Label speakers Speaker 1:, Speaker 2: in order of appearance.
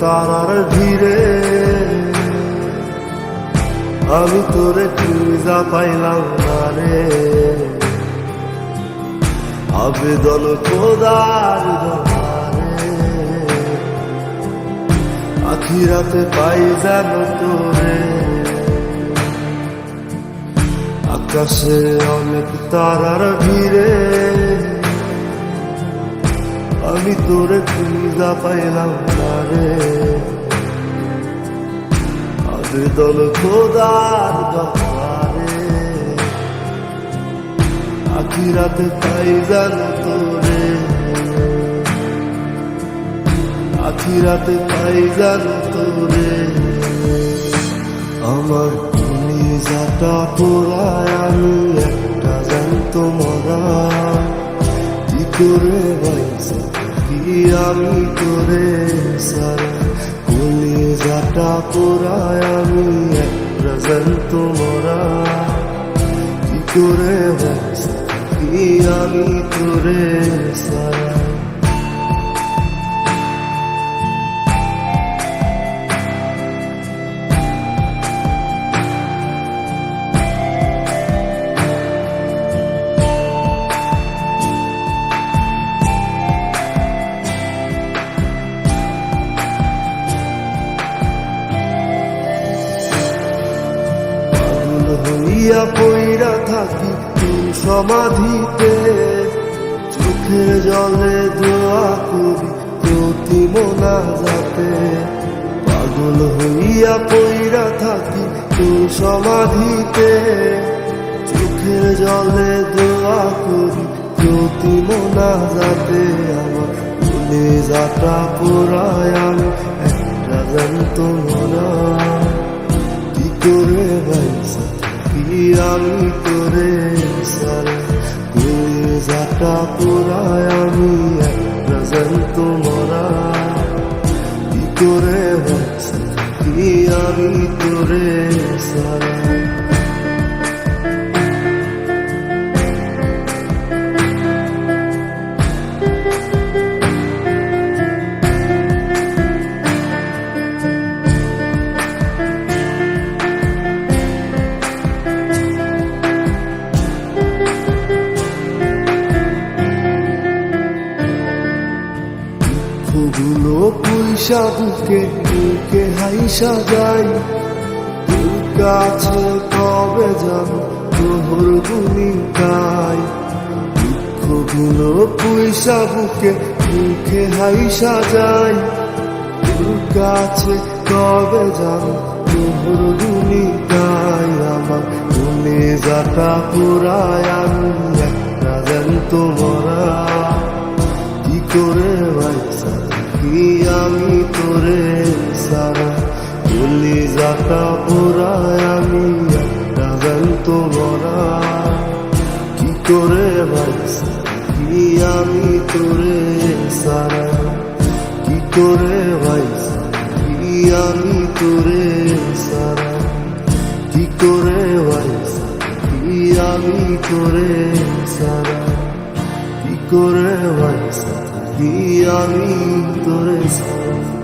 Speaker 1: তারার ভিড়ে আমি তোরে খুঁজা পাইলাম না রে। আবেদন খোদার দরবারে আখিরাতে পাই যেন তোরে। আকাশে অনেক তারার ভিড়ে আমি তোরে খুঁজা পাইলাম না রে। আবেদন খোদার দরবারে আখিরাতে পাই যেন তোরে। আখিরাতে পাই যেন তোরে। আমার কলিজাটা পোড়ায় আমি একটা জ্যান্ত মরা। কি করে বাইসে থাকি আমি তোরে সারা। কলিজাটা পোড়ায় আমি একটা জ্যান্ত মরা। কি করে বাইসে থাকি আমি তোরে সারা। হইয়া পইরা থাকি তোর সমাধিতে। চোখের জলে দোয়া করি প্রতি মোনাজাতে। পাগল হইয়া পইরা থাকি তোর সমাধিতে। চোখের জলে দোয়া করি প্রতি মোনাজাতে। আমার কলিজাটা পোড়ায় আমি একটা জ্যান্ত মরা। কি করে বাইসা থাকি আমি তোরে সারা। কলিজাটা পোড়ায় আমি একটা জ্যান্ত মরা। কি করে বাইসা থাকি আমি তোরে সারা। গুলো পয়সা বুকে বুকে হাইসা যাই। তোর কাছে কবে যাব তোর ভূমিকায়। দুঃখগুলো পয়সা বুকে বুকে হাইসা যাই। তোর কাছে কবে যাব তোর ভূমিকায়। আমার কলিজাটা পোড়ায় আমি একটা জ্যান্ত মরা। কি করে বাইসা থাকি আমি তোরে সারা। কলিজাটা পোড়ায় আমি একটা জ্যান্ত মরা। কি করে বাইসা থাকি আমি তোরে সারা। কি করে বাইসা থাকি আমি তোরে সারা। কি করে বাইসা থাকি আমি তোরে সারা। কি করে বাইসা থাকি আমি তোরে সারা।